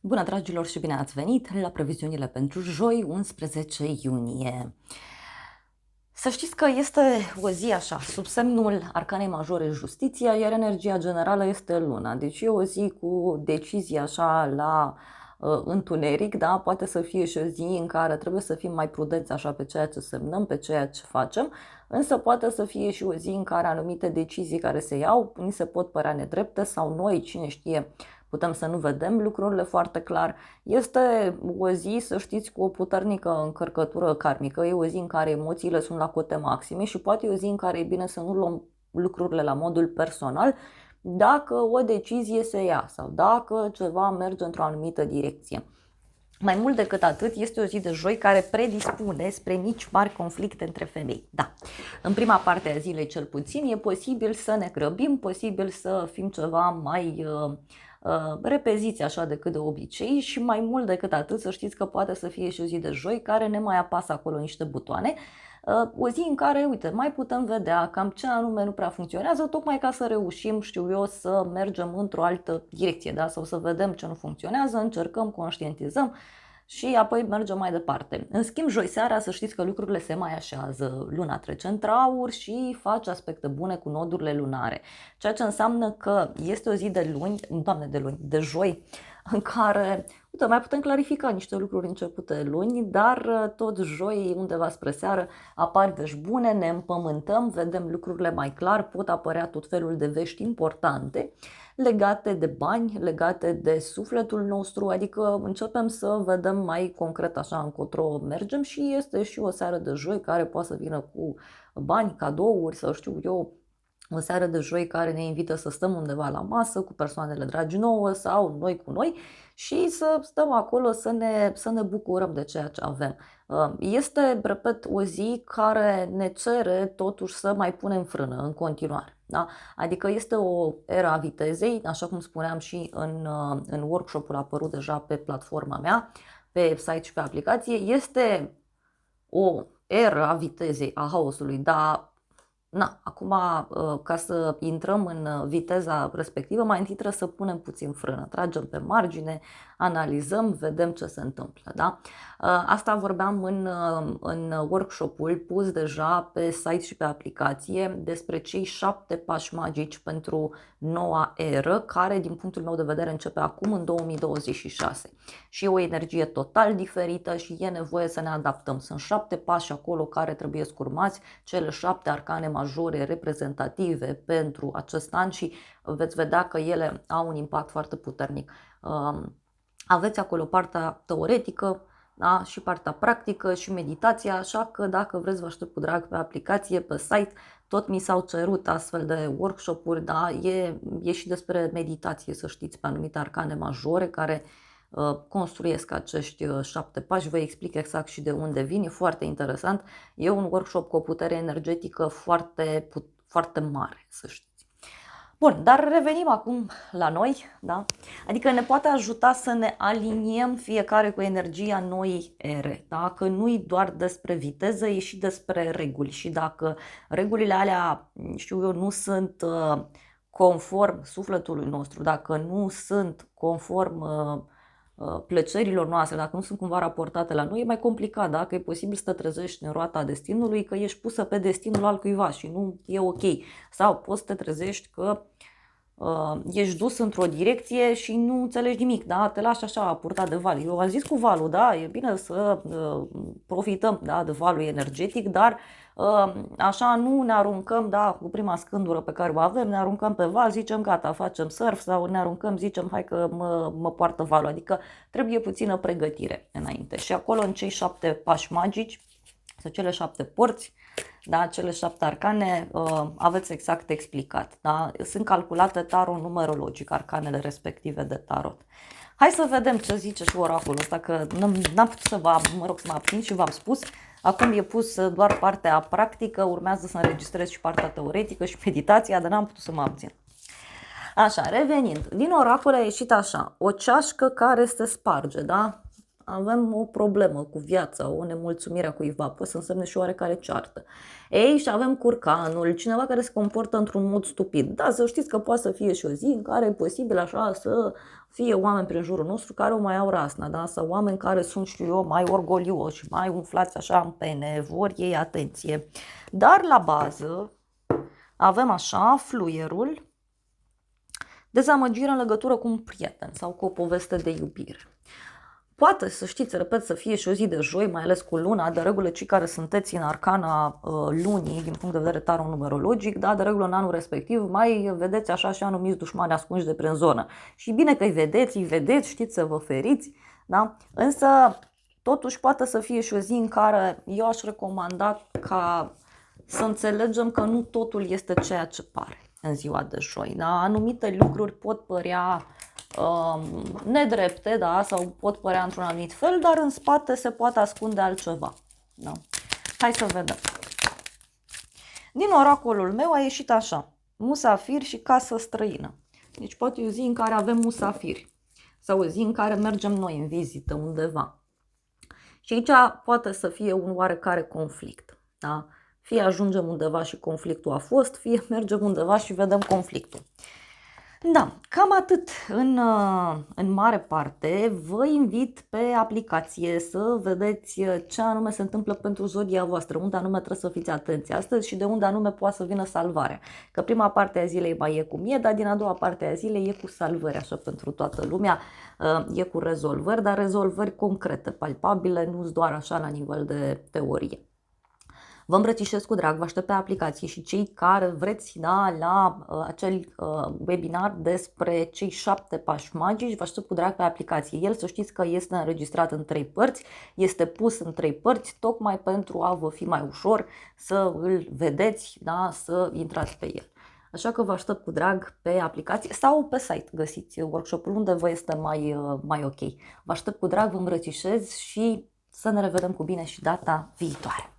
Bună, dragilor, și bine ați venit la previziunile pentru joi, 11 iunie. Să știți că este o zi așa, sub semnul arcanei majore justiția, iar energia generală este luna. Deci e o zi cu decizii așa la întuneric, da? Poate să fie și o zi în care trebuie să fim mai prudenți așa pe ceea ce semnăm, pe ceea ce facem, însă poate să fie și o zi în care anumite decizii care se iau, ni se pot părea nedrepte sau noi, cine știe, putem să nu vedem lucrurile foarte clar. Este o zi, să știți, cu o puternică încărcătură karmică, e o zi în care emoțiile sunt la cote maxime și poate e o zi în care e bine să nu luăm lucrurile la modul personal dacă o decizie se ia sau dacă ceva merge într-o anumită direcție. Mai mult decât atât, este o zi de joi care predispune spre mici mari conflicte între femei. Da, în prima parte a zilei cel puțin e posibil să ne grăbim, posibil să fim ceva mai repeziți așa decât de obicei și mai mult decât atât să știți că poate să fie și o zi de joi care ne mai apasă acolo niște butoane. O zi în care, uite, mai putem vedea cam ce anume nu prea funcționează, tocmai ca să reușim, știu eu, să mergem într-o altă direcție, da? Sau să vedem ce nu funcționează, încercăm, conștientizăm și apoi mergem mai departe. În schimb, joi seara să știți că lucrurile se mai așează, luna trece într-aur și face aspecte bune cu nodurile lunare, ceea ce înseamnă că este o zi de luni, de joi, în care, uite, mai putem clarifica niște lucruri începute luni, dar tot joi, undeva spre seară, apar vești bune, ne împământăm, vedem lucrurile mai clar, pot apărea tot felul de vești importante legate de bani, legate de sufletul nostru, adică începem să vedem mai concret așa încotro mergem și este și o seară de joi care poate să vină cu bani, cadouri, să știu eu, o seară de joi care ne invită să stăm undeva la masă cu persoanele dragi nouă sau noi cu noi și să stăm acolo să ne bucurăm de ceea ce avem. Este, repet, o zi care ne cere totuși să mai punem frână în continuare. Da? Adică este o era a vitezei, așa cum spuneam și în workshop-ul apărut deja pe platforma mea, pe site și pe aplicație, este o era a vitezei, a haosului, dar acum, ca să intrăm în viteza respectivă, mai întâi trebuie să punem puțin frână, tragem pe margine, analizăm, vedem ce se întâmplă. Da? Asta vorbeam în workshop-ul pus deja pe site și pe aplicație despre cei 7 pași magici pentru noua eră, care, din punctul meu de vedere, începe acum în 2026. Și e o energie total diferită și e nevoie să ne adaptăm. Sunt 7 pași acolo care trebuie urmați, cele 7 arcane majore reprezentative pentru acest an și veți vedea că ele au un impact foarte puternic. Aveți acolo partea teoretică, da, și partea practică și meditația, așa că dacă vreți vă aștept cu drag pe aplicație, pe site, tot mi s-au cerut astfel de workshop-uri, da, e și despre meditație, să știți, pe anumite arcane majore care construiesc acești 7 pași, vă explic exact și de unde vin, e foarte interesant, e un workshop cu o putere energetică foarte mare, să știți. Bun, dar revenim acum la noi, da? Adică ne poate ajuta să ne aliniem fiecare cu energia noii ere, da? Că nu-i doar despre viteză, e și despre reguli și dacă regulile alea, știu eu, nu sunt conform sufletului nostru, dacă nu sunt conform plăcerilor noastre, dacă nu sunt cumva raportate la noi, e mai complicat, da? Că e posibil să te trezești în roata destinului, că ești pusă pe destinul altcuiva și nu e ok. Sau poți să te trezești că ești dus într-o direcție și nu înțelegi nimic, da? Te lași așa purtat de val. Eu am zis cu valul, da? E bine să profităm, da, de valul energetic, dar așa nu ne aruncăm, da, cu prima scândură pe care o avem, ne aruncăm pe val, zicem gata, facem surf sau ne aruncăm, zicem hai că mă poartă valul, adică trebuie puțină pregătire înainte. Și acolo în cei 7 pași magici, sau cele 7 porți, da, cele 7 arcane, aveți exact explicat. Da? Sunt calculate tarot numerologic, arcanele respective de tarot. Hai să vedem ce zice și oracolul ăsta, că n-am putut să mă abțin și v-am spus. Acum e pus doar partea practică, urmează să înregistrez și partea teoretică și meditația, dar n-am putut să mă abțin. Așa, revenind, din oracol a ieșit așa, o ceașcă care se sparge, da? avem o problemă cu viața, o nemulțumire a cuiva, poate să însemne și oarecare ceartă. Ei, și avem curcanul, cineva care se comportă într-un mod stupid. Da, să știți că poate să fie și o zi în care e posibil așa să fie oameni prin jurul nostru care o mai au rasna, da? Sau oameni care sunt, știu eu, mai orgolioși, mai umflați așa în pene, vor ei atenție. Dar la bază avem așa fluierul, dezamăgire în legătură cu un prieten sau cu o poveste de iubire. Poate, să știți, repet, să fie și o zi de joi, mai ales cu luna, de regulă cei care sunteți în arcana lunii, din punct de vedere tarot-numerologic, da, de regulă în anul respectiv, mai vedeți așa și anumiți dușmani ascunși de prin zonă. Și bine că îi vedeți, știți să vă feriți, da? Însă, totuși, poate să fie și o zi în care eu aș recomanda ca să înțelegem că nu totul este ceea ce pare în ziua de joi. Da? Anumite lucruri pot părea nedrepte, da? Sau pot părea într-un anumit fel, dar în spate se poate ascunde altceva. Da? Hai să vedem. Din oracolul meu a ieșit așa: musafir și casă străină. Deci poate e o zi în care avem musafiri sau o zi în care mergem noi în vizită undeva. Și aici poate să fie un oarecare conflict. Da? Fie ajungem undeva și conflictul a fost, fie mergem undeva și vedem conflictul. Da, cam atât în mare parte. Vă invit pe aplicație să vedeți ce anume se întâmplă pentru zodia voastră, unde anume trebuie să fiți atenți astăzi și de unde anume poate să vină salvarea. Că prima parte a zilei mai e cum e, dar din a doua parte a zilei e cu salvări, așa pentru toată lumea, e cu rezolvări, dar rezolvări concrete, palpabile, nu-s doar așa la nivel de teorie. Vă îmbrățișez cu drag, vă aștept pe aplicație și cei care vreți, da, la acel webinar despre cei 7 pași magici, vă aștept cu drag pe aplicație. El, să știți că este înregistrat în 3 părți, este pus în 3 părți, tocmai pentru a vă fi mai ușor să îl vedeți, da, să intrați pe el. Așa că vă aștept cu drag pe aplicație sau pe site găsiți workshop-ul unde vă este mai ok. Vă aștept cu drag, vă îmbrățișez și să ne revedem cu bine și data viitoare.